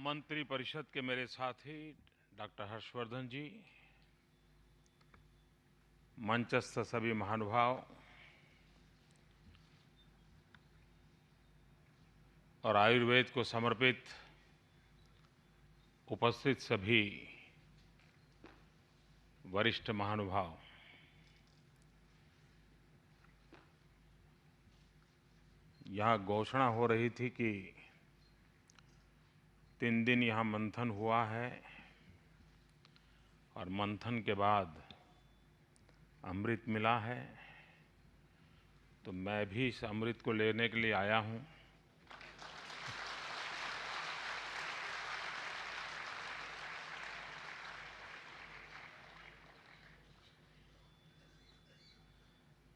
मंत्री परिषद के मेरे साथी डॉक्टर हर्षवर्धन जी, मंचस्थ सभी महानुभाव और आयुर्वेद को समर्पित उपस्थित सभी वरिष्ठ महानुभाव, यहाँ घोषणा हो रही थी कि 3 दिन यहाँ मंथन हुआ है और मंथन के बाद अमृत मिला है, तो मैं भी इस अमृत को लेने के लिए आया हूँ।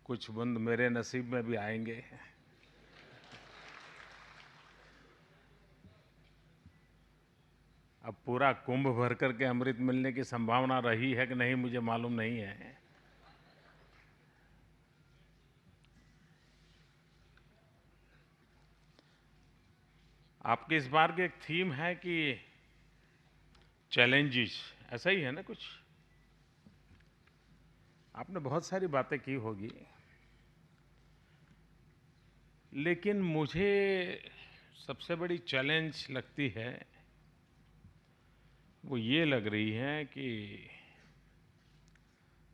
कुछ बूंद मेरे नसीब में भी आएंगे। अब पूरा कुंभ भर करके अमृत मिलने की संभावना रही है कि नहीं मुझे मालूम नहीं है। आपकी इस बार की एक थीम है कि चैलेंजेस, ऐसा ही है ना कुछ? आपने बहुत सारी बातें की होगी, लेकिन मुझे सबसे बड़ी चैलेंज लगती है वो ये लग रही है कि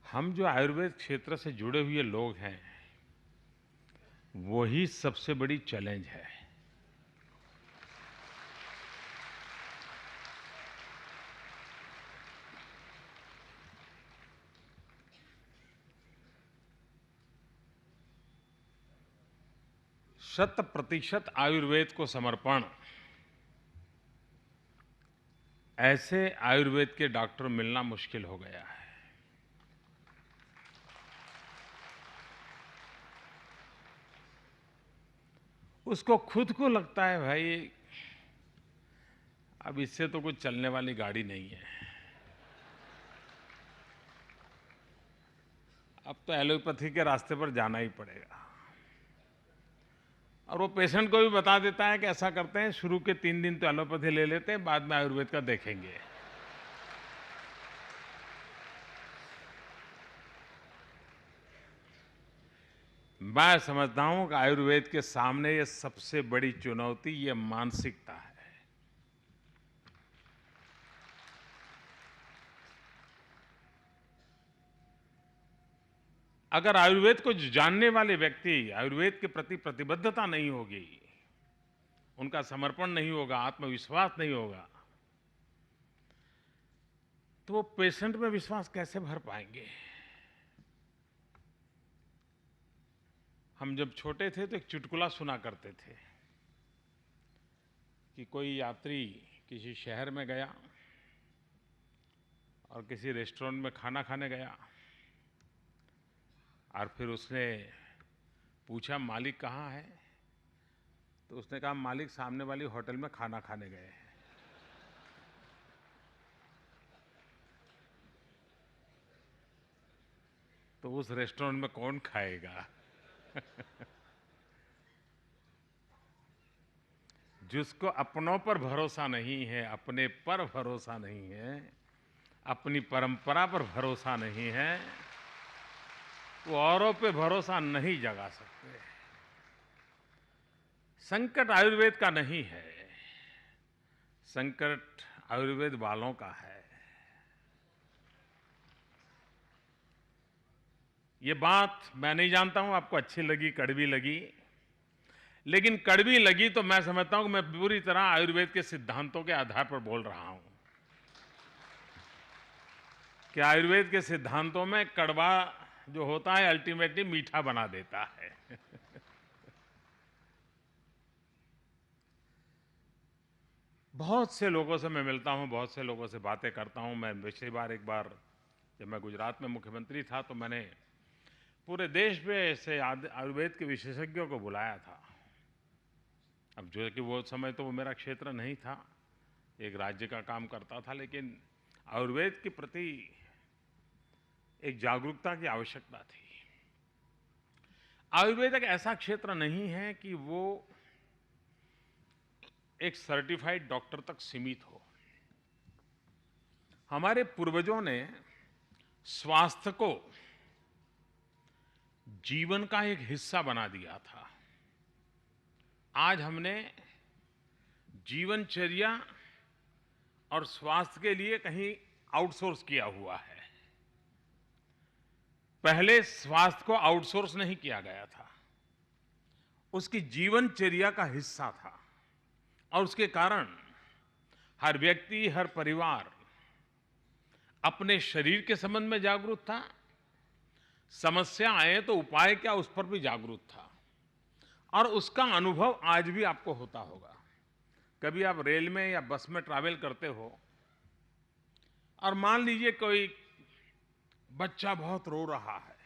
हम जो आयुर्वेद क्षेत्र से जुड़े हुए लोग हैं, वही सबसे बड़ी चैलेंज है। शत प्रतिशत आयुर्वेद को समर्पण, ऐसे आयुर्वेद के डॉक्टर मिलना मुश्किल हो गया है। उसको खुद को लगता है भाई अब इससे तो कुछ चलने वाली गाड़ी नहीं है, अब तो एलोपैथी के रास्ते पर जाना ही पड़ेगा। और वो पेशेंट को भी बता देता है कि ऐसा करते हैं, शुरू के 3 दिन तो एलोपैथी ले लेते हैं, बाद में आयुर्वेद का देखेंगे। मैं समझता हूं कि आयुर्वेद के सामने ये सबसे बड़ी चुनौती ये मानसिकता है। अगर आयुर्वेद को जानने वाले व्यक्ति आयुर्वेद के प्रति प्रतिबद्धता नहीं होगी, उनका समर्पण नहीं होगा, आत्मविश्वास नहीं होगा, तो वो पेशेंट में विश्वास कैसे भर पाएंगे? हम जब छोटे थे तो एक चुटकुला सुना करते थे कि कोई यात्री किसी शहर में गया और किसी रेस्टोरेंट में खाना खाने गया और फिर उसने पूछा मालिक कहाँ है, तो उसने कहा मालिक सामने वाली होटल में खाना खाने गए हैं। तो उस रेस्टोरेंट में कौन खाएगा? जिसको अपनों पर भरोसा नहीं है, अपने पर भरोसा नहीं है, अपनी परंपरा पर भरोसा नहीं है, वो औरों पे भरोसा नहीं जगा सकते। संकट आयुर्वेद का नहीं है, संकट आयुर्वेद वालों का है। ये बात मैं नहीं जानता हूं आपको अच्छी लगी, कड़वी लगी, लेकिन कड़वी लगी तो मैं समझता हूं कि मैं पूरी तरह आयुर्वेद के सिद्धांतों के आधार पर बोल रहा हूं कि आयुर्वेद के सिद्धांतों में कड़वा जो होता है अल्टीमेटली मीठा बना देता है। बहुत से लोगों से मैं मिलता हूं, बहुत से लोगों से बातें करता हूं। मैं पिछली बार एक बार जब मैं गुजरात में मुख्यमंत्री था तो मैंने पूरे देश में से आयुर्वेद के विशेषज्ञों को बुलाया था। अब जो है कि वो समय तो वो मेरा क्षेत्र नहीं था, एक राज्य का काम करता था, लेकिन आयुर्वेद के प्रति एक जागरूकता की आवश्यकता थी। आयुर्वेद एक ऐसा क्षेत्र नहीं है कि वो एक सर्टिफाइड डॉक्टर तक सीमित हो। हमारे पूर्वजों ने स्वास्थ्य को जीवन का एक हिस्सा बना दिया था। आज हमने जीवनचर्या और स्वास्थ्य के लिए कहीं आउटसोर्स किया हुआ है। पहले स्वास्थ्य को आउटसोर्स नहीं किया गया था, उसकी जीवनचर्या का हिस्सा था और उसके कारण हर व्यक्ति, हर परिवार अपने शरीर के संबंध में जागरूक था, समस्या आए तो उपाय क्या, उस पर भी जागरूक था। और उसका अनुभव आज भी आपको होता होगा। कभी आप रेल में या बस में ट्रैवल करते हो और मान लीजिए कोई बच्चा बहुत रो रहा है,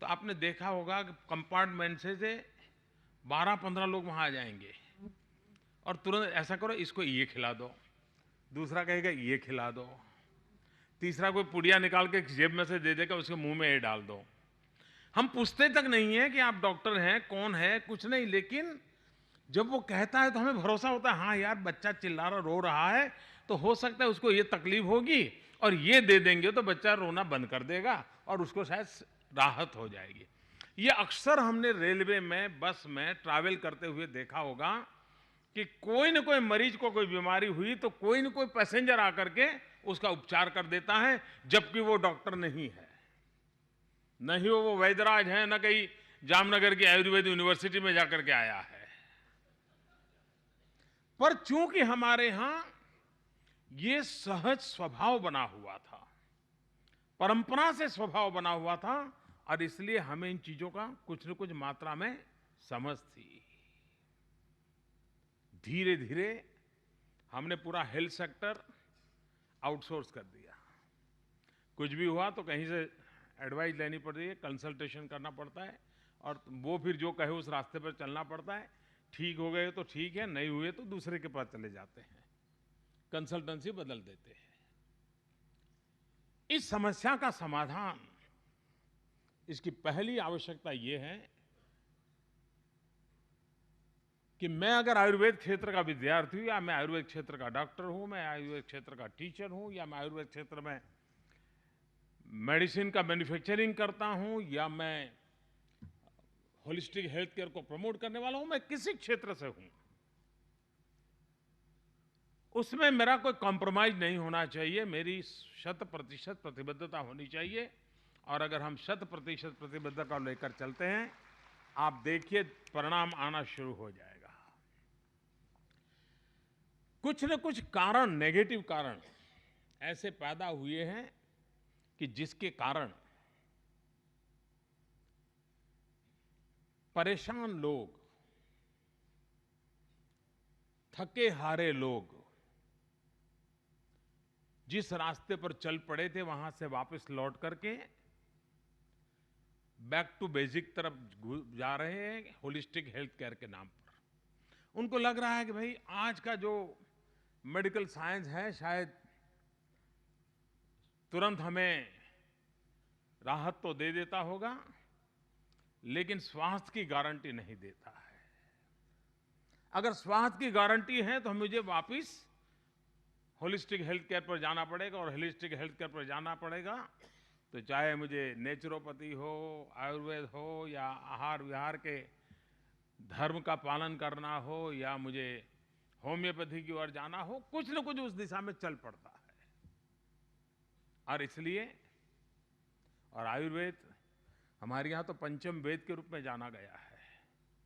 तो आपने देखा होगा कि कंपार्टमेंट से 12-15 लोग वहां आ जाएंगे और तुरंत ऐसा करो, इसको ये खिला दो, दूसरा कहेगा ये खिला दो, तीसरा कोई पुड़िया निकाल के जेब में से दे देगा, उसके मुंह में ये डाल दो। हम पूछते तक नहीं है कि आप डॉक्टर हैं, कौन है, कुछ नहीं, लेकिन जब वो कहता है तो हमें भरोसा होता है, हाँ यार बच्चा चिल्ला रहा, रो रहा है, तो हो सकता है उसको ये तकलीफ होगी और ये दे देंगे तो बच्चा रोना बंद कर देगा और उसको शायद राहत हो जाएगी। ये अक्सर हमने रेलवे में, बस में ट्रैवल करते हुए देखा होगा कि कोई न कोई मरीज को कोई बीमारी हुई तो कोई न कोई पैसेंजर आकर के उसका उपचार कर देता है, जबकि वो डॉक्टर नहीं है, नहीं वो वैद्यराज है, न कहीं जामनगर की आयुर्वेद यूनिवर्सिटी में जाकर के आया है। पर चूंकि हमारे यहां ये सहज स्वभाव बना हुआ था, परंपरा से स्वभाव बना हुआ था, और इसलिए हमें इन चीजों का कुछ न कुछ मात्रा में समझ थी। धीरे धीरे हमने पूरा हेल्थ सेक्टर आउटसोर्स कर दिया। कुछ भी हुआ तो कहीं से एडवाइस लेनी पड़ती है, कंसल्टेशन करना पड़ता है, और वो फिर जो कहे उस रास्ते पर चलना पड़ता है। ठीक हो गए तो ठीक है, नहीं हुए तो दूसरे के पास चले जाते हैं, कंसल्टेंसी बदल देते हैं। इस समस्या का समाधान, इसकी पहली आवश्यकता यह है कि मैं अगर आयुर्वेद क्षेत्र का विद्यार्थी हूं, या मैं आयुर्वेद क्षेत्र का डॉक्टर हूं, मैं आयुर्वेद क्षेत्र का टीचर हूं, या मैं आयुर्वेद क्षेत्र में मेडिसिन का मैन्युफैक्चरिंग करता हूं, या मैं होलिस्टिक हेल्थ केयर को प्रमोट करने वाला हूं, मैं किसी क्षेत्र से हूं, उसमें मेरा कोई कॉम्प्रोमाइज नहीं होना चाहिए। मेरी 100% प्रतिबद्धता होनी चाहिए। और अगर हम 100% प्रतिबद्धता लेकर चलते हैं, आप देखिए परिणाम आना शुरू हो जाएगा। कुछ न कुछ कारण, नेगेटिव कारण ऐसे पैदा हुए हैं कि जिसके कारण परेशान लोग, थके हारे लोग जिस रास्ते पर चल पड़े थे, वहां से वापस लौट करके बैक टू बेसिक तरफ जा रहे हैं, होलिस्टिक हेल्थ केयर के नाम पर। उनको लग रहा है कि भाई आज का जो मेडिकल साइंस है शायद तुरंत हमें राहत तो दे देता होगा, लेकिन स्वास्थ्य की गारंटी नहीं देता है। अगर स्वास्थ्य की गारंटी है तो मुझे वापस होलिस्टिक हेल्थ केयर पर जाना पड़ेगा, और होलिस्टिक हेल्थ केयर पर जाना पड़ेगा तो चाहे मुझे नेचुरोपैथी हो, आयुर्वेद हो, या आहार विहार के धर्म का पालन करना हो, या मुझे होम्योपैथी की ओर जाना हो, कुछ न कुछ उस दिशा में चल पड़ता है। और इसलिए, और आयुर्वेद हमारे यहाँ तो पंचम वेद के रूप में जाना गया है,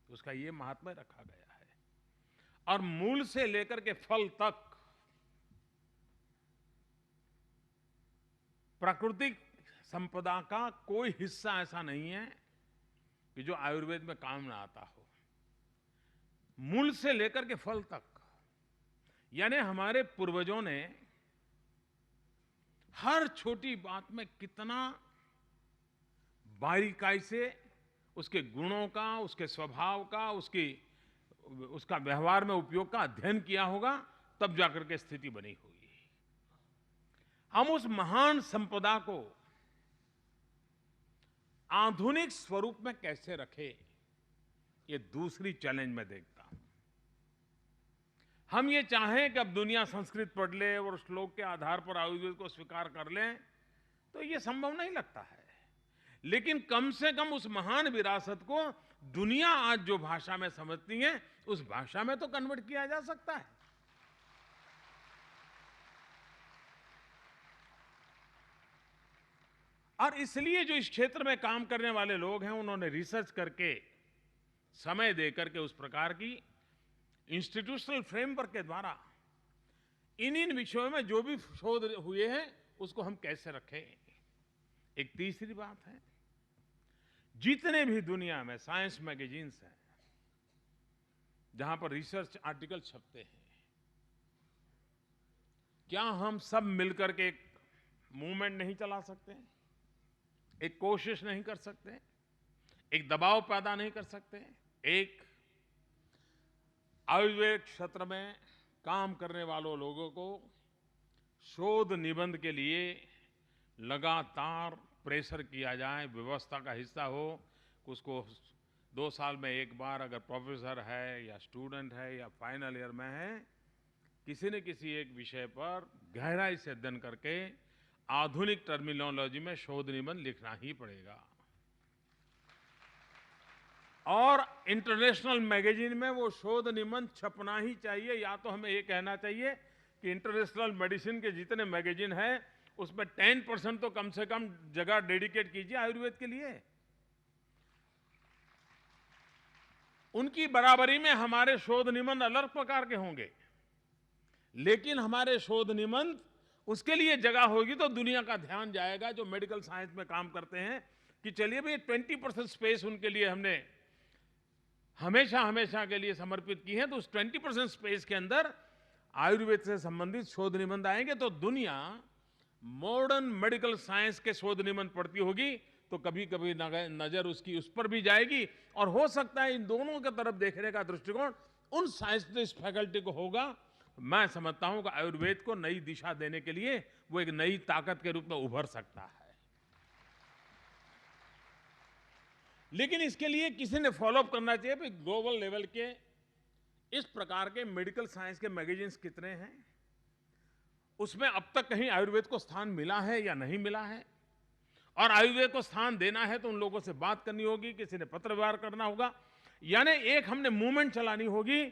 तो उसका ये महात्म्य रखा गया है। और मूल से लेकर के फल तक प्राकृतिक संपदा का कोई हिस्सा ऐसा नहीं है कि जो आयुर्वेद में काम ना आता हो, मूल से लेकर के फल तक। यानी हमारे पूर्वजों ने हर छोटी बात में कितना बारीकाई से उसके गुणों का, उसके स्वभाव का, उसका व्यवहार में उपयोग का अध्ययन किया होगा, तब जाकर के स्थिति बनी होगी। हम उस महान संपदा को आधुनिक स्वरूप में कैसे रखें, ये दूसरी चैलेंज मैं देखता हूं। हम ये चाहें कि अब दुनिया संस्कृत पढ़ ले और श्लोक के आधार पर आयुर्वेद को स्वीकार कर लें, तो ये संभव नहीं लगता है। लेकिन कम से कम उस महान विरासत को दुनिया आज जो भाषा में समझती है, उस भाषा में तो कन्वर्ट किया जा सकता है। और इसलिए जो इस क्षेत्र में काम करने वाले लोग हैं, उन्होंने रिसर्च करके, समय देकर के उस प्रकार की इंस्टीट्यूशनल फ्रेमवर्क के द्वारा इन विषयों में जो भी शोध हुए हैं उसको हम कैसे रखें। एक तीसरी बात है, जितने भी दुनिया में साइंस मैगजीन्स हैं जहां पर रिसर्च आर्टिकल छपते हैं, क्या हम सब मिलकर के एक मूवमेंट नहीं चला सकते, एक कोशिश नहीं कर सकते, एक दबाव पैदा नहीं कर सकते, एक आयुर्वेद क्षेत्र में काम करने वालों लोगों को शोध निबंध के लिए लगातार प्रेशर किया जाए, व्यवस्था का हिस्सा हो, उसको 2 साल में एक बार अगर प्रोफेसर है या स्टूडेंट है या फाइनल ईयर में है, किसी न किसी एक विषय पर गहराई से अध्ययन करके आधुनिक टर्मिनोलॉजी में शोध निबंध लिखना ही पड़ेगा। और इंटरनेशनल मैगजीन में वो शोध निबंध छपना ही चाहिए। या तो हमें ये कहना चाहिए कि इंटरनेशनल मेडिसिन के जितने मैगजीन हैं उसमें 10% तो कम से कम जगह डेडिकेट कीजिए आयुर्वेद के लिए। उनकी बराबरी में हमारे शोध निबंध अलग प्रकार के होंगे, लेकिन हमारे शोध निबंध, उसके लिए जगह होगी तो दुनिया का ध्यान जाएगा जो मेडिकल साइंस में काम करते हैं कि चलिए भाई 20% स्पेस उनके लिए हमने हमेशा के लिए समर्पित की है, तो उस 20% स्पेस के अंदर आयुर्वेद से संबंधित शोध निबंध आएंगे तो दुनिया मॉडर्न मेडिकल साइंस के शोध निबंध पढ़ती होगी तो कभी कभी नजर उसकी उस पर भी जाएगी। और हो सकता है इन दोनों की तरफ देखने का दृष्टिकोण उन साइंटिस्ट फैकल्टी को होगा। मैं समझता हूं कि आयुर्वेद को नई दिशा देने के लिए वो एक नई ताकत के रूप में उभर सकता है। लेकिन इसके लिए किसी ने फॉलोअप करना चाहिए कि ग्लोबल लेवल के इस प्रकार के मेडिकल साइंस के मैगजीन्स कितने हैं, उसमें अब तक कहीं आयुर्वेद को स्थान मिला है या नहीं मिला है, और आयुर्वेद को स्थान देना है तो उन लोगों से बात करनी होगी, किसी ने पत्र व्यवहार करना होगा, यानी एक हमने मूवमेंट चलानी होगी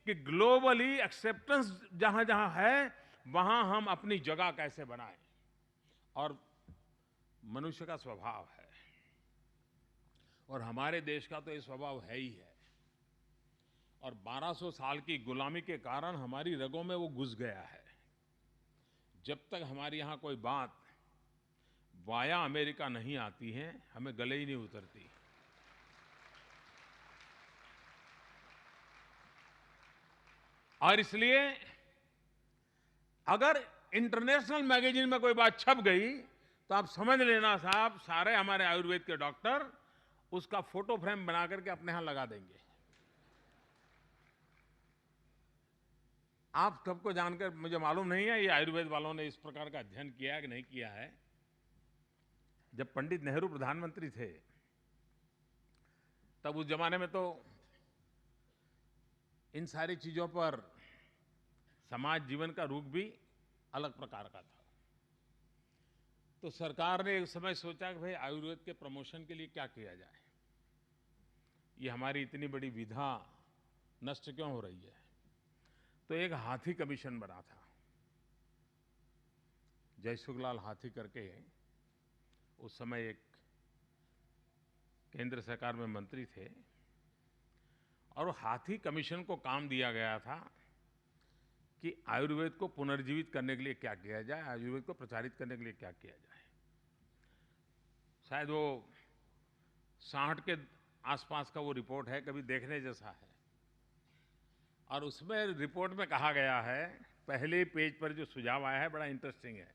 कि ग्लोबली एक्सेप्टेंस जहां जहां है वहां हम अपनी जगह कैसे बनाएं। और मनुष्य का स्वभाव है, और हमारे देश का तो ये स्वभाव है ही है, और 1200 साल की गुलामी के कारण हमारी रगों में वो घुस गया है। जब तक हमारे यहाँ कोई बात वाया अमेरिका नहीं आती है, हमें गले ही नहीं उतरती। और इसलिए अगर इंटरनेशनल मैगजीन में कोई बात छप गई तो आप समझ लेना साहब, सारे हमारे आयुर्वेद के डॉक्टर उसका फोटो फ्रेम बना करके अपने यहां लगा देंगे। आप सबको जानकर मुझे मालूम नहीं है ये आयुर्वेद वालों ने इस प्रकार का अध्ययन किया है कि नहीं किया है। जब पंडित नेहरू प्रधानमंत्री थे तब उस जमाने में तो इन सारी चीजों पर समाज जीवन का रुख भी अलग प्रकार का था। तो सरकार ने एक समय सोचा कि भाई आयुर्वेद के प्रमोशन के लिए क्या किया जाए, ये हमारी इतनी बड़ी विधा नष्ट क्यों हो रही है। तो एक हाथी कमीशन बना था, जयसुखलाल हाथी करके उस समय एक केंद्र सरकार में मंत्री थे, और वो हाथी कमीशन को काम दिया गया था कि आयुर्वेद को पुनर्जीवित करने के लिए क्या किया जाए, आयुर्वेद को प्रचारित करने के लिए क्या किया जाए। शायद वो 60 के आसपास का वो रिपोर्ट है, कभी देखने जैसा है। और उसमें रिपोर्ट में कहा गया है, पहले पेज पर जो सुझाव आया है बड़ा इंटरेस्टिंग है।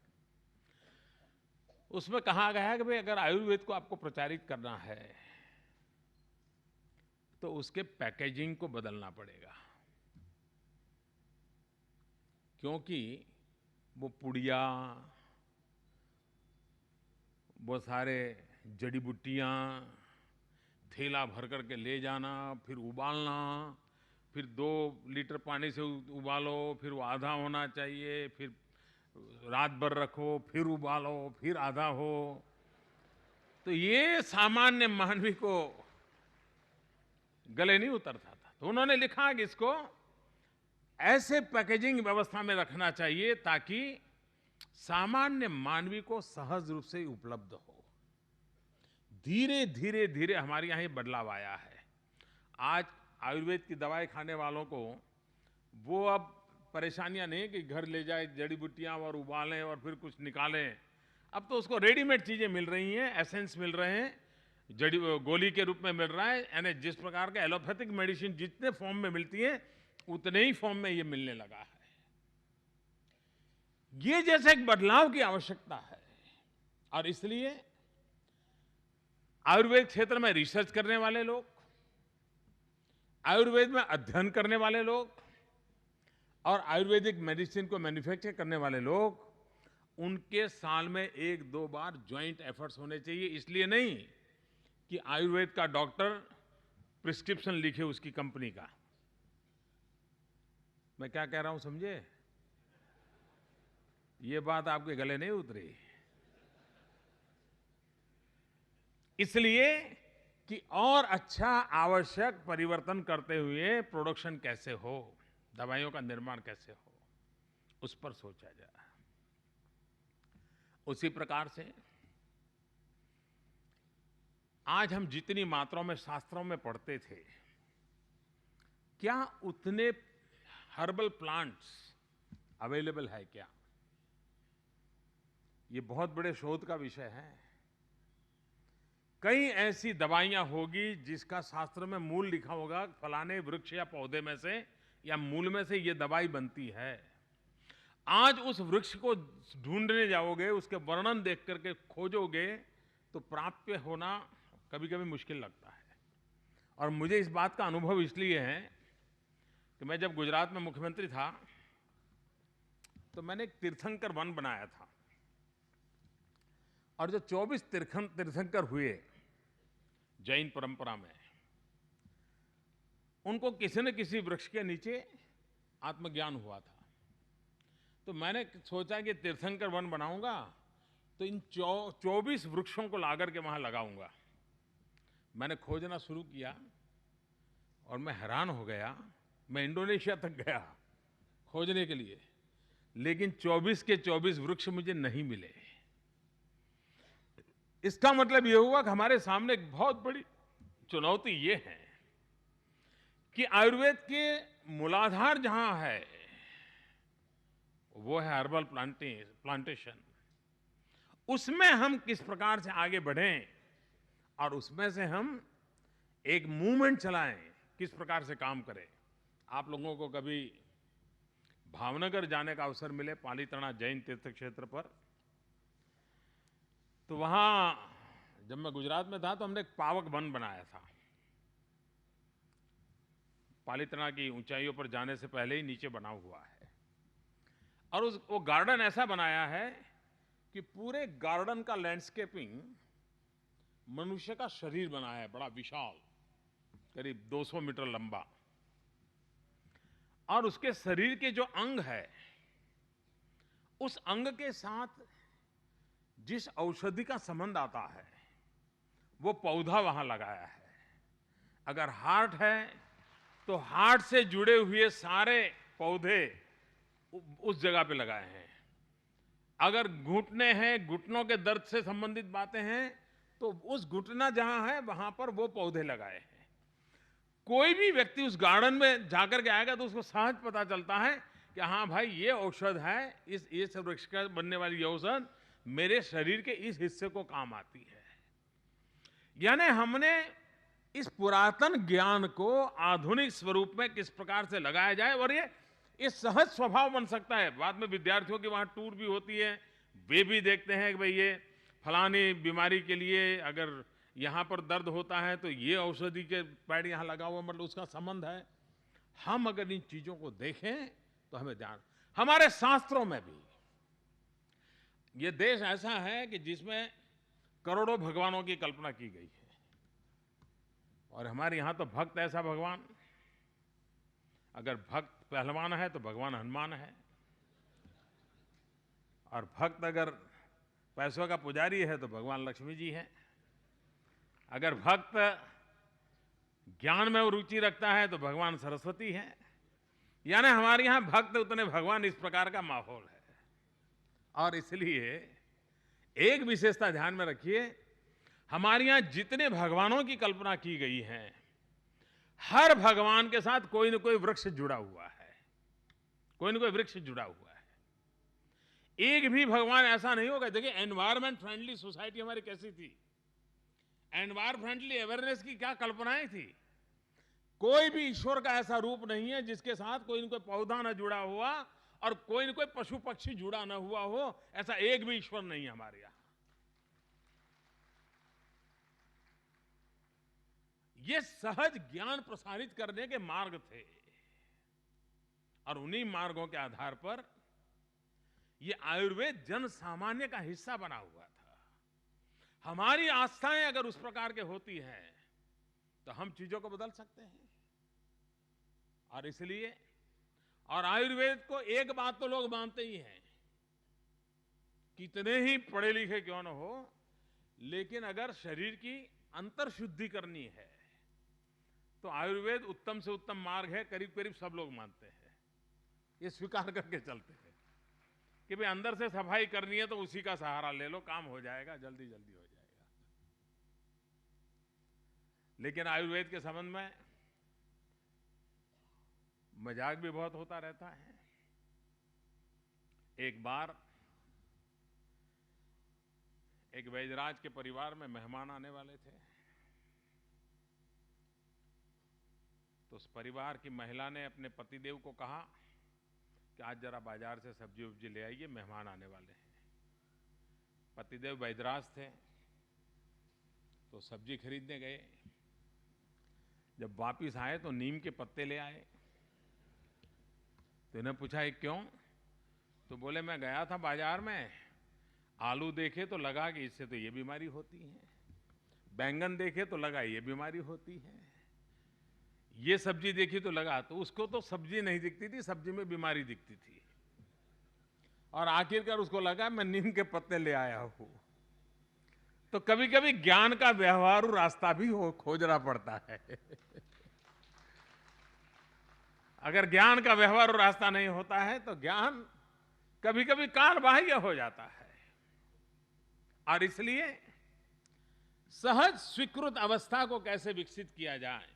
उसमें कहा गया है कि भाई अगर आयुर्वेद को आपको प्रचारित करना है तो उसके पैकेजिंग को बदलना पड़ेगा, क्योंकि वो पुड़िया, वो सारे जड़ी बूटियाँ थैला भर करके ले जाना, फिर उबालना, फिर 2 लीटर पानी से उबालो, फिर वो आधा होना चाहिए, फिर रात भर रखो, फिर उबालो, फिर आधा हो। तो ये सामान्य मानवी को गले नहीं उतरता था। तो उन्होंने लिखा कि इसको ऐसे पैकेजिंग व्यवस्था में रखना चाहिए ताकि सामान्य मानवी को सहज रूप से उपलब्ध हो। धीरे धीरे धीरे हमारे यहाँ ये बदलाव आया है। आज आयुर्वेद की दवाई खाने वालों को वो अब परेशानियां नहीं कि घर ले जाए जड़ी बूटियां और उबालें और फिर कुछ निकालें। अब तो उसको रेडीमेड चीजें मिल रही हैं, एसेंस मिल रहे हैं, जड़ी गोली के रूप में मिल रहा है। यानी जिस प्रकार के एलोपैथिक मेडिसिन जितने फॉर्म में मिलती है उतने ही फॉर्म में ये मिलने लगा है। ये जैसे एक बदलाव की आवश्यकता है और इसलिए आयुर्वेद क्षेत्र में रिसर्च करने वाले लोग, आयुर्वेद में अध्ययन करने वाले लोग और आयुर्वेदिक मेडिसिन को मैन्युफैक्चर करने वाले लोग, उनके साल में 1-2 बार ज्वाइंट एफर्ट्स होने चाहिए। इसलिए नहीं कि आयुर्वेद का डॉक्टर प्रिस्क्रिप्शन लिखे उसकी कंपनी का। मैं क्या कह रहा हूं समझे? ये बात आपके गले नहीं उतरी। इसलिए कि और अच्छा आवश्यक परिवर्तन करते हुए प्रोडक्शन कैसे हो, दवाइयों का निर्माण कैसे हो, उस पर सोचा जाए। उसी प्रकार से आज हम जितनी मात्राओं में शास्त्रों में पढ़ते थे, क्या उतने हर्बल प्लांट्स अवेलेबल है क्या? ये बहुत बड़े शोध का विषय है। कई ऐसी दवाइयां होगी जिसका शास्त्र में मूल लिखा होगा, फलाने वृक्ष या पौधे में से या मूल में से ये दवाई बनती है। आज उस वृक्ष को ढूंढने जाओगे, उसके वर्णन देख करके खोजोगे तो प्राप्य होना कभी-कभी मुश्किल लगता है। और मुझे इस बात का अनुभव इसलिए है कि मैं जब गुजरात में मुख्यमंत्री था तो मैंने एक तीर्थंकर वन बनाया था और जो 24 तीर्थंकर हुए जैन परंपरा में, उनको किसी न किसी वृक्ष के नीचे आत्मज्ञान हुआ था। तो मैंने सोचा कि तीर्थंकर वन बनाऊंगा तो इन 24 वृक्षों को लाकर के वहां लगाऊंगा। मैंने खोजना शुरू किया और मैं हैरान हो गया। मैं इंडोनेशिया तक गया खोजने के लिए, लेकिन 24 के 24 वृक्ष मुझे नहीं मिले। इसका मतलब यह हुआ कि हमारे सामने एक बहुत बड़ी चुनौती ये है कि आयुर्वेद के मूलाधार जहां है वो है हर्बल प्लांटेशन। उसमें हम किस प्रकार से आगे बढ़ें और उसमें से हम एक मूवमेंट चलाएं, किस प्रकार से काम करें। आप लोगों को कभी भावनगर जाने का अवसर मिले पालीताना जैन तीर्थ क्षेत्र पर, तो वहां जब मैं गुजरात में था तो हमने एक पावक वन बनाया था। पालीताना की ऊंचाइयों पर जाने से पहले ही नीचे बना हुआ है और वो गार्डन ऐसा बनाया है कि पूरे गार्डन का लैंडस्केपिंग मनुष्य का शरीर बनाया है, बड़ा विशाल, करीब 200 मीटर लंबा। और उसके शरीर के जो अंग है, उस अंग के साथ जिस औषधि का संबंध आता है वो पौधा वहां लगाया है। अगर हार्ट है तो हार्ट से जुड़े हुए सारे पौधे उस जगह पे लगाए हैं। अगर घुटने हैं, घुटनों के दर्द से संबंधित बातें हैं तो उस घुटना जहां है वहां पर वो पौधे लगाए हैं। कोई भी व्यक्ति उस गार्डन में जाकर के आएगा तो उसको सहज पता चलता है कि हाँ भाई ये औषध है, इस वृक्ष का बनने वाली औषध मेरे शरीर के इस हिस्से को काम आती है। यानी हमने इस पुरातन ज्ञान को आधुनिक स्वरूप में किस प्रकार से लगाया जाए और ये सहज स्वभाव बन सकता है। बाद में विद्यार्थियों की वहां टूर भी होती है, वे भी देखते हैं कि भाई ये फलानी बीमारी के लिए अगर यहाँ पर दर्द होता है तो ये औषधि के पेड़ यहाँ लगा हुआ, मतलब उसका संबंध है। हम अगर इन चीजों को देखें तो हमें ध्यान, हमारे शास्त्रों में भी ये देश ऐसा है कि जिसमें करोड़ों भगवानों की कल्पना की गई है और हमारे यहाँ तो भक्त ऐसा भगवान अगर भक्त पहलवान है तो भगवान हनुमान है, और भक्त अगर पैसों का पुजारी है तो भगवान लक्ष्मी जी हैं। अगर भक्त ज्ञान में रुचि रखता है तो भगवान सरस्वती हैं। यानी हमारे यहाँ भक्त उतने भगवान, इस प्रकार का माहौल है। और इसलिए एक विशेषता ध्यान में रखिए, हमारे यहाँ जितने भगवानों की कल्पना की गई है, हर भगवान के साथ कोई न कोई वृक्ष जुड़ा हुआ है, कोई न कोई वृक्ष जुड़ा हुआ है। एक भी भगवान ऐसा नहीं होगा। देखिए, एनवायरमेंट फ्रेंडली सोसाइटी हमारी कैसी थी, एनवायरमेंट फ्रेंडली अवेयरनेस की क्या कल्पनाएं थी। कोई भी ईश्वर का ऐसा रूप नहीं है जिसके साथ कोई न कोई पौधा न जुड़ा हुआ और कोई न कोई पशु पक्षी जुड़ा न हुआ हो। ऐसा एक भी ईश्वर नहीं है हमारे यहां। ये सहज ज्ञान प्रसारित करने के मार्ग थे, और उन्हीं मार्गों के आधार पर ये आयुर्वेद जन सामान्य का हिस्सा बना हुआ था। हमारी आस्थाएं अगर उस प्रकार के होती हैं तो हम चीजों को बदल सकते हैं। और इसलिए, और आयुर्वेद को एक बात तो लोग मानते ही हैं, कितने ही पढ़े लिखे क्यों न हो, लेकिन अगर शरीर की अंतर शुद्धि करनी है तो आयुर्वेद उत्तम से उत्तम मार्ग है। करीब करीब सब लोग मानते हैं, ये स्वीकार करके चलते हैं कि भाई अंदर से सफाई करनी है तो उसी का सहारा ले लो, काम हो जाएगा, जल्दी जल्दी हो जाएगा। लेकिन आयुर्वेद के संबंध में मजाक भी बहुत होता रहता है। एक बार एक वैद्यराज के परिवार में मेहमान आने वाले थे, तो उस परिवार की महिला ने अपने पतिदेव को कहा कि आज जरा बाजार से सब्जी उब्जी ले आइए, मेहमान आने वाले हैं। पतिदेव वैद्यराज थे तो सब्जी खरीदने गए। जब वापिस आए तो नीम के पत्ते ले आए। तो इन्हें पूछा, ये क्यों? तो बोले, मैं गया था बाजार में, आलू देखे तो लगा कि इससे तो ये बीमारी होती है, बैंगन देखे तो लगा ये बीमारी होती है, ये सब्जी देखी तो लगा। तो उसको तो सब्जी नहीं दिखती थी, सब्जी में बीमारी दिखती थी, और आखिरकार उसको लगा मैं नीम के पत्ते ले आया हूं। तो कभी कभी ज्ञान का व्यवहारू रास्ता भी खोजना पड़ता है। अगर ज्ञान का व्यवहारू रास्ता नहीं होता है तो ज्ञान कभी कभी कालबाह्य हो जाता है। और इसलिए सहज स्वीकृत अवस्था को कैसे विकसित किया जाए,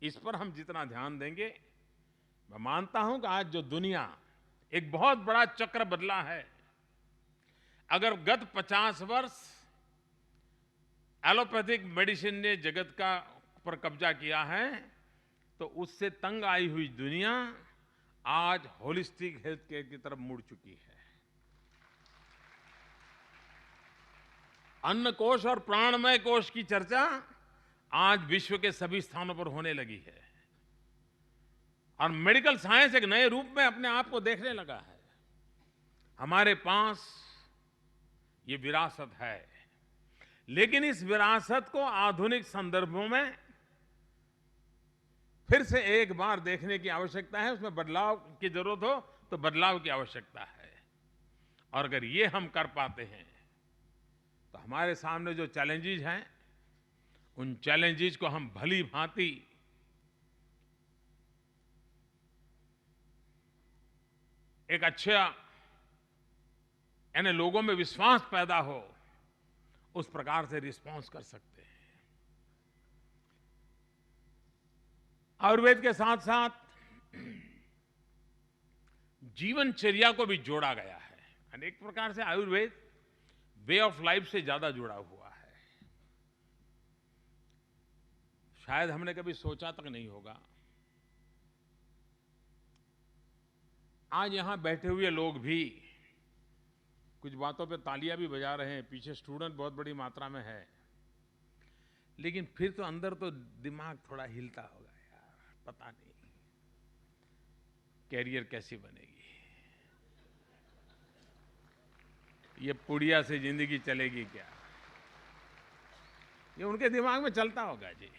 इस पर हम जितना ध्यान देंगे, मैं मानता हूं कि आज जो दुनिया एक बहुत बड़ा चक्र बदला है। अगर गत 50 वर्ष एलोपैथिक मेडिसिन ने जगत का पर कब्जा किया है, तो उससे तंग आई हुई दुनिया आज होलिस्टिक हेल्थ केयर की तरफ मुड़ चुकी है। अन्न कोश और प्राणमय कोश की चर्चा आज विश्व के सभी स्थानों पर होने लगी है, और मेडिकल साइंस एक नए रूप में अपने आप को देखने लगा है। हमारे पास ये विरासत है, लेकिन इस विरासत को आधुनिक संदर्भों में फिर से एक बार देखने की आवश्यकता है। उसमें बदलाव की जरूरत हो तो बदलाव की आवश्यकता है। और अगर ये हम कर पाते हैं तो हमारे सामने जो चैलेंजेस हैं, उन चैलेंजेस को हम भली भांति एक अच्छा, यानी लोगों में विश्वास पैदा हो, उस प्रकार से रिस्पॉन्स कर सकते हैं। आयुर्वेद के साथ साथ जीवनचर्या को भी जोड़ा गया है। अनेक प्रकार से आयुर्वेद वे ऑफ लाइफ से ज्यादा जुड़ा हुआ है। शायद हमने कभी सोचा तक नहीं होगा। आज यहां बैठे हुए लोग भी कुछ बातों पे तालियां भी बजा रहे हैं, पीछे स्टूडेंट बहुत बड़ी मात्रा में है, लेकिन फिर तो अंदर तो दिमाग थोड़ा हिलता होगा, यार पता नहीं कैरियर कैसी बनेगी, ये पुड़िया से जिंदगी चलेगी क्या, ये उनके दिमाग में चलता होगा जी।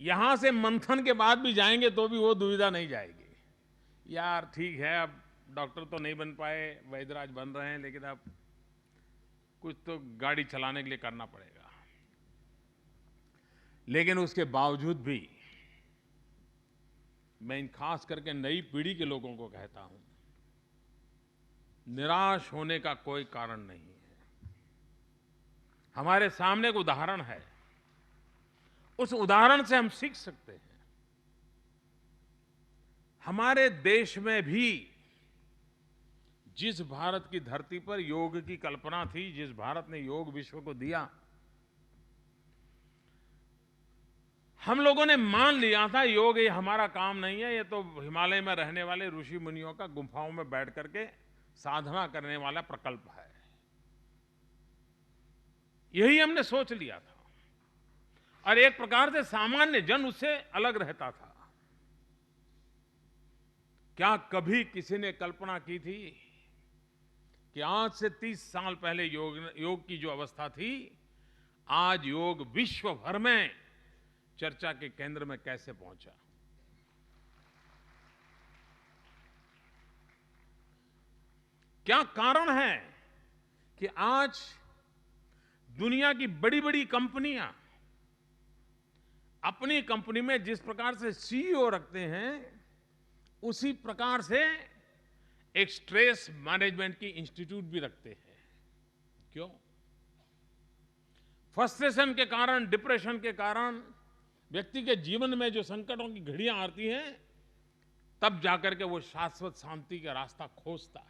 यहां से मंथन के बाद भी जाएंगे तो भी वो दुविधा नहीं जाएगी। यार ठीक है, अब डॉक्टर तो नहीं बन पाए, वैद्यराज बन रहे हैं, लेकिन अब कुछ तो गाड़ी चलाने के लिए करना पड़ेगा। लेकिन उसके बावजूद भी मैं इन खास करके नई पीढ़ी के लोगों को कहता हूं, निराश होने का कोई कारण नहीं है। हमारे सामने एक उदाहरण है, उस उदाहरण से हम सीख सकते हैं। हमारे देश में भी जिस भारत की धरती पर योग की कल्पना थी, जिस भारत ने योग विश्व को दिया, हम लोगों ने मान लिया था योग ये हमारा काम नहीं है, ये तो हिमालय में रहने वाले ऋषि मुनियों का गुफाओं में बैठ करके साधना करने वाला प्रकल्प है। यही हमने सोच लिया था और एक प्रकार से सामान्य जन उससे अलग रहता था। क्या कभी किसी ने कल्पना की थी कि आज से 30 साल पहले योग की जो अवस्था थी, आज योग विश्व भर में चर्चा के केंद्र में कैसे पहुंचा? क्या कारण है कि आज दुनिया की बड़ी बड़ी कंपनियां अपनी कंपनी में जिस प्रकार से सीईओ रखते हैं, उसी प्रकार से एक स्ट्रेस मैनेजमेंट की इंस्टीट्यूट भी रखते हैं? क्यों? फ्रस्ट्रेशन के कारण, डिप्रेशन के कारण व्यक्ति के जीवन में जो संकटों की घड़ियां आती हैं, तब जाकर के वो शाश्वत शांति का रास्ता खोजता है।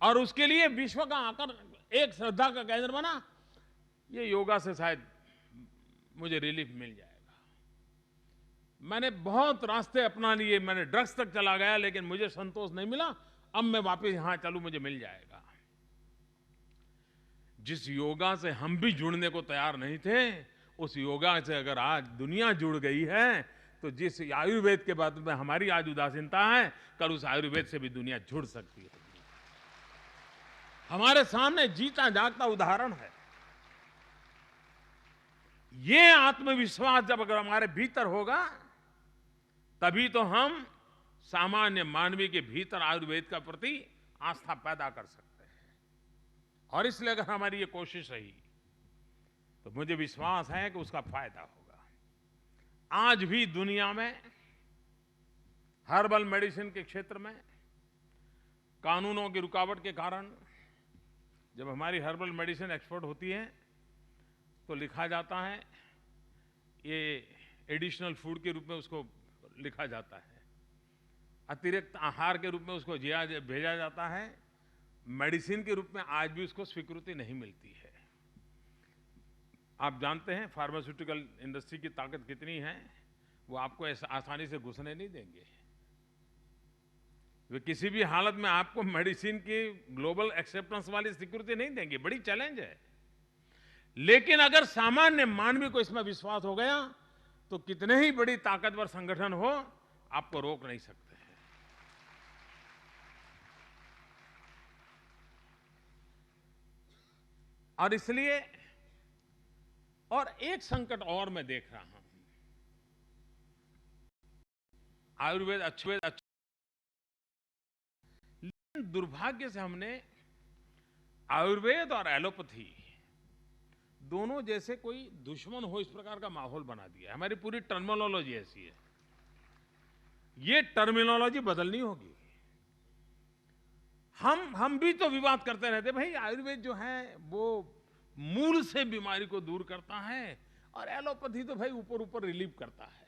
और उसके लिए विश्व का आकर एक श्रद्धा का केंद्र बना, ये योगा से शायद मुझे रिलीफ मिल जाएगा। मैंने बहुत रास्ते अपना लिए, मैंने ड्रग्स तक चला गया, लेकिन मुझे संतोष नहीं मिला। अब मैं वापस यहां चलूं, मुझे मिल जाएगा। जिस योगा से हम भी जुड़ने को तैयार नहीं थे, उस योगा से अगर आज दुनिया जुड़ गई है, तो जिस आयुर्वेद के बाद में हमारी आज उदासीनता है, कल उस आयुर्वेद से भी दुनिया जुड़ सकती है। हमारे सामने जीता जागता उदाहरण है। ये आत्मविश्वास जब अगर हमारे भीतर होगा, तभी तो हम सामान्य मानवी के भीतर आयुर्वेद का प्रति आस्था पैदा कर सकते हैं। और इसलिए अगर हमारी ये कोशिश रही, तो मुझे विश्वास है कि उसका फायदा होगा। आज भी दुनिया में हर्बल मेडिसिन के क्षेत्र में कानूनों की रुकावट के कारण जब हमारी हर्बल मेडिसिन एक्सपोर्ट होती है, तो लिखा जाता है, ये एडिशनल फूड के रूप में उसको लिखा जाता है, अतिरिक्त आहार के रूप में उसको भेजा जाता है। मेडिसिन के रूप में आज भी उसको स्वीकृति नहीं मिलती है। आप जानते हैं फार्मास्यूटिकल इंडस्ट्री की ताकत कितनी है। वो आपको ऐसा आसानी से घुसने नहीं देंगे। वे किसी भी हालत में आपको मेडिसिन की ग्लोबल एक्सेप्टेंस वाली स्वीकृति नहीं देंगे। बड़ी चैलेंज है। लेकिन अगर सामान्य मानवी को इसमें विश्वास हो गया, तो कितने ही बड़ी ताकतवर संगठन हो, आपको रोक नहीं सकते हैं। और इसलिए और एक संकट और मैं देख रहा हूं। आयुर्वेद अच्छे, लेकिन दुर्भाग्य से हमने आयुर्वेद और एलोपैथी दोनों जैसे कोई दुश्मन हो, इस प्रकार का माहौल बना दिया है। हमारी पूरी टर्मिनोलॉजी ऐसी है। ये टर्मिनोलॉजी बदलनी होगी। हम भी तो विवाद करते रहते, भाई आयुर्वेद जो है वो मूल से बीमारी को दूर करता है, और एलोपैथी तो भाई ऊपर ऊपर रिलीव करता है।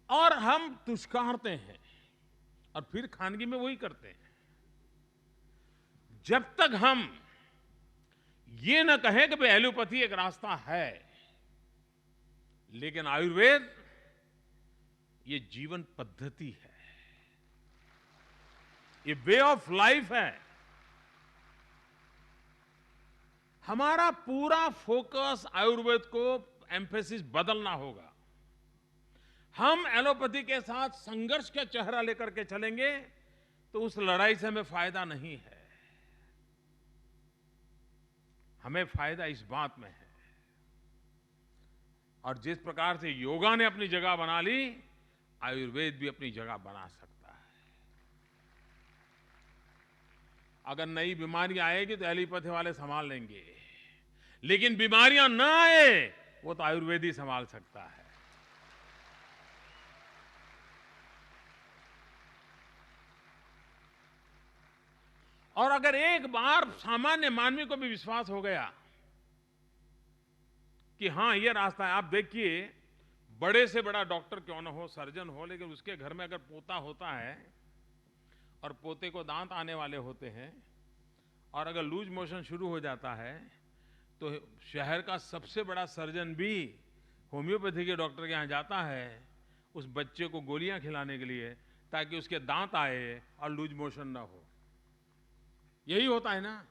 और हम तुष्कारते हैं और फिर खानगी में वही करते हैं। जब तक हम ये न कहें कि भाई एलोपैथी एक रास्ता है, लेकिन आयुर्वेद ये जीवन पद्धति है, ये वे ऑफ लाइफ है। हमारा पूरा फोकस आयुर्वेद को एम्फेसिस बदलना होगा। हम एलोपैथी के साथ संघर्ष का चेहरा लेकर के चलेंगे, तो उस लड़ाई से हमें फायदा नहीं है। हमें फायदा इस बात में है और जिस प्रकार से योगा ने अपनी जगह बना ली, आयुर्वेद भी अपनी जगह बना सकता है। अगर नई बीमारी आएगी तो एलोपैथी वाले संभाल लेंगे, लेकिन बीमारियां न आए वो तो आयुर्वेद ही संभाल सकता है। और अगर एक बार सामान्य मानवी को भी विश्वास हो गया कि हां ये रास्ता है, आप देखिए बड़े से बड़ा डॉक्टर क्यों न हो, सर्जन हो, लेकिन उसके घर में अगर पोता होता है और पोते को दांत आने वाले होते हैं और अगर लूज मोशन शुरू हो जाता है तो शहर का सबसे बड़ा सर्जन भी होम्योपैथी के डॉक्टर के यहाँ जाता है उस बच्चे को गोलियां खिलाने के लिए, ताकि उसके दांत आए और लूज मोशन ना हो। यही होता है ना,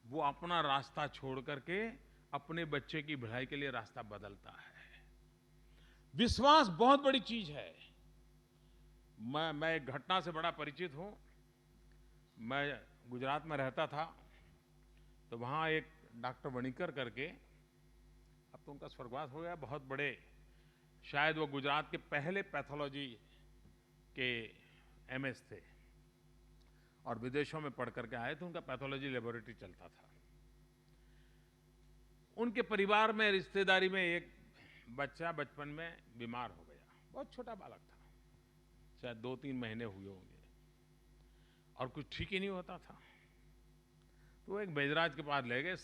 वो अपना रास्ता छोड़ करके अपने बच्चे की भलाई के लिए रास्ता बदलता है। विश्वास बहुत बड़ी चीज है। मैं एक घटना से बड़ा परिचित हूं। मैं गुजरात में रहता था, तो वहां एक डॉक्टर वणिकर करके, अब तो उनका स्वर्गवास हो गया, बहुत बड़े, शायद वो गुजरात के पहले पैथोलॉजी के एमएस थे और विदेशों में पढ़ करके आए थे। उनका पैथोलॉजी लेबोरेटरी चलता था। उनके परिवार में, रिश्तेदारी में एक बच्चा बचपन में बीमार हो गया। बहुत छोटा बालक था, शायद 2-3 महीने हुए होंगे, और कुछ ठीक ही नहीं होता था। तो एक वैद्यराज के पास ले गए।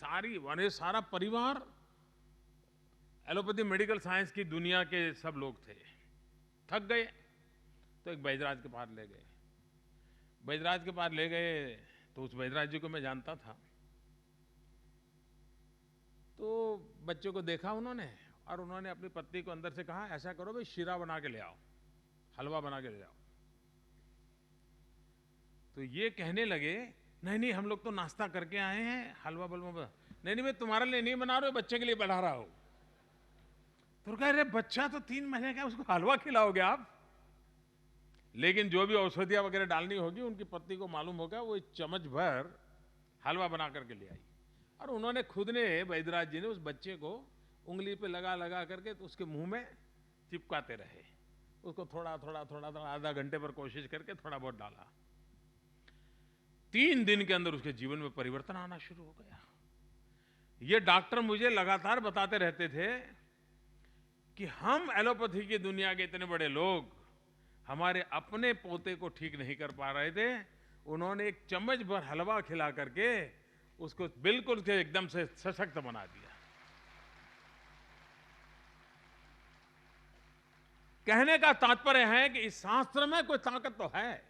सारा परिवार एलोपैथी मेडिकल साइंस की दुनिया के सब लोग थे। थक गए तो एक वैद्यराज के पास ले गए। वैद्यराज के पास ले गए तो उस वैद्यराज जी को मैं जानता था। तो बच्चे को देखा उन्होंने, और उन्होंने अपनी पत्नी को अंदर से कहा, ऐसा करो भाई, शीरा बना के ले आओ, हलवा बना के ले आओ। तो ये कहने लगे, नहीं नहीं, हम लोग तो नाश्ता करके आए हैं, हलवा बलवा नहीं नहीं, मैं तुम्हारे लिए नहीं बना रहा हूं, बच्चे के लिए बना रहा हूं। तो कह रहे, बच्चा तो 3 महीने का, उसको हलवा खिलाओगे आप? लेकिन जो भी औषधियां वगैरह डालनी होगी, उनकी पत्नी को मालूम होगा, वो 1 चम्मच भर हलवा बना करके ले आई। और उन्होंने खुद ने, वैद्यराज जी ने, उस बच्चे को उंगली पे लगा लगा करके तो उसके मुंह में चिपकाते रहे। उसको थोड़ा थोड़ा थोड़ा थोड़ा आधा घंटे पर कोशिश करके थोड़ा बहुत डाला। 3 दिन के अंदर उसके जीवन में परिवर्तन आना शुरू हो गया। ये डॉक्टर मुझे लगातार बताते रहते थे कि हम एलोपैथी की दुनिया के इतने बड़े लोग हमारे अपने पोते को ठीक नहीं कर पा रहे थे। उन्होंने 1 चम्मच भर हलवा खिला करके उसको बिल्कुल से एकदम से सशक्त बना दिया। कहने का तात्पर्य है कि इस शास्त्र में कोई ताकत तो है।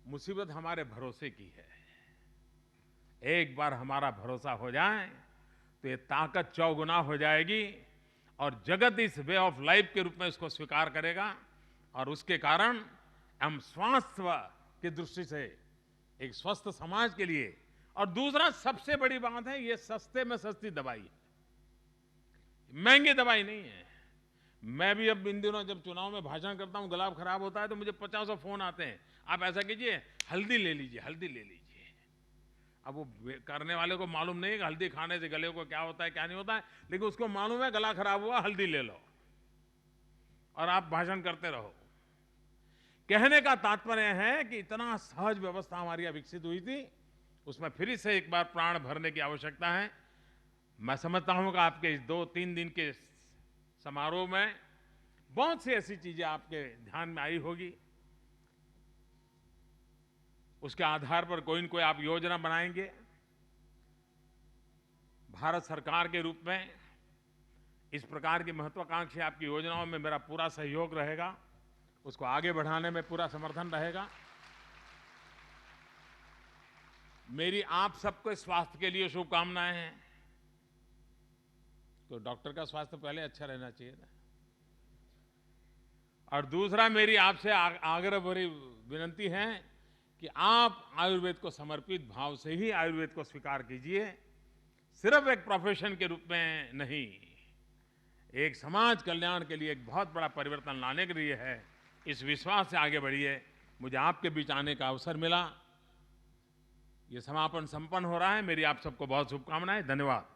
मुसीबत हमारे भरोसे की है। एक बार हमारा भरोसा हो जाए तो ये ताकत चौगुना हो जाएगी, और जगत इस वे ऑफ लाइफ के रूप में इसको स्वीकार करेगा, और उसके कारण हम स्वास्थ्य की दृष्टि से एक स्वस्थ समाज के लिए, और दूसरा सबसे बड़ी बात है, ये सस्ते में सस्ती दवाई है, महंगी दवाई नहीं है। मैं भी अब इन दिनों जब चुनाव में भाषण करता हूं, गला खराब होता है तो मुझे 50 फोन आते हैं, आप ऐसा कीजिए, हल्दी ले लीजिए, हल्दी ले लीजिए। अब वो करने वाले को मालूम नहीं है कि हल्दी खाने से गले को क्या होता है क्या नहीं होता है, लेकिन उसको मालूम है गला खराब हुआ, हल्दी ले लो, और आप भाषण करते रहो। कहने का तात्पर्य है कि इतना सहज व्यवस्था हमारी यहाँ विकसित हुई थी, उसमें फिर से एक बार प्राण भरने की आवश्यकता है। मैं समझता हूं कि आपके इस 2-3 दिन के समारोह में बहुत सी ऐसी चीजें आपके ध्यान में आई होगी। उसके आधार पर कोई न कोई आप योजना बनाएंगे। भारत सरकार के रूप में इस प्रकार की महत्वाकांक्षी आपकी योजनाओं में मेरा पूरा सहयोग रहेगा, उसको आगे बढ़ाने में पूरा समर्थन रहेगा। मेरी आप सबके स्वास्थ्य के लिए शुभकामनाएं हैं। तो डॉक्टर का स्वास्थ्य पहले अच्छा रहना चाहिए ना। और दूसरा, मेरी आपसे आग्रह भरी विनती है कि आप आयुर्वेद को समर्पित भाव से ही आयुर्वेद को स्वीकार कीजिए, सिर्फ एक प्रोफेशन के रूप में नहीं, एक समाज कल्याण के लिए एक बहुत बड़ा परिवर्तन लाने के लिए है। इस विश्वास से आगे बढ़िए। मुझे आपके बीच आने का अवसर मिला। ये समापन संपन्न हो रहा है। मेरी आप सबको बहुत शुभकामनाएं। धन्यवाद।